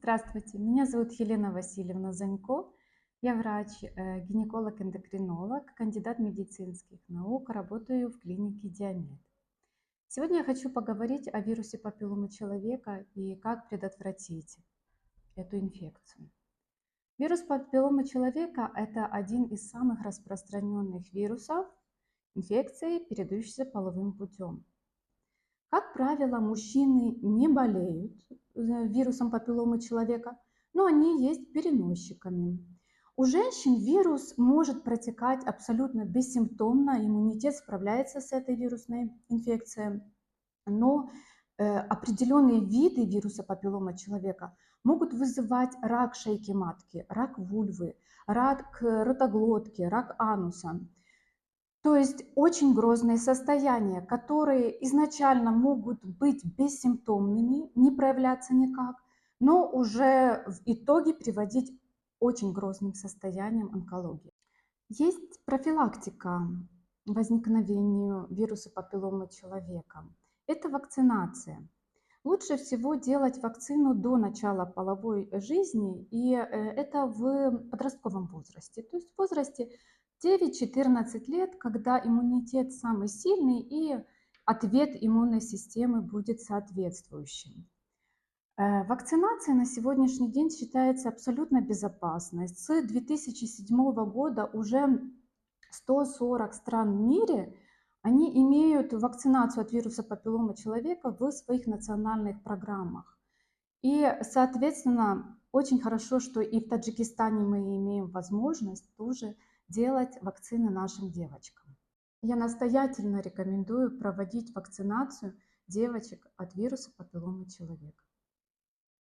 Здравствуйте, меня зовут Елена Васильевна Занько. Я врач, гинеколог-эндокринолог, кандидат медицинских наук, работаю в клинике Диамед. Сегодня я хочу поговорить о вирусе папилломы человека и как предотвратить эту инфекцию. Вирус папилломы человека – это один из самых распространенных вирусов инфекции, передающейся половым путем. Как правило, мужчины не болеют вирусом папилломы человека, но они есть переносчиками. У женщин вирус может протекать абсолютно бессимптомно, иммунитет справляется с этой вирусной инфекцией, но определенные виды вируса папиллома человека могут вызывать рак шейки матки, рак вульвы, рак ротоглотки, рак ануса. То есть очень грозные состояния, которые изначально могут быть бессимптомными, не проявляться никак, но уже в итоге приводить к очень грозным состояниям онкологии. Есть профилактика возникновению вируса папилломы человека. Это вакцинация. Лучше всего делать вакцину до начала половой жизни, и это в подростковом возрасте, то есть в возрасте 9-14 лет, когда иммунитет самый сильный и ответ иммунной системы будет соответствующим. Вакцинация на сегодняшний день считается абсолютно безопасной. С 2007 года уже 140 стран в мире они имеют вакцинацию от вируса папилломы человека в своих национальных программах. И, соответственно, очень хорошо, что и в Таджикистане мы имеем возможность тоже делать вакцины нашим девочкам. Я настоятельно рекомендую проводить вакцинацию девочек от вируса папилломы человека.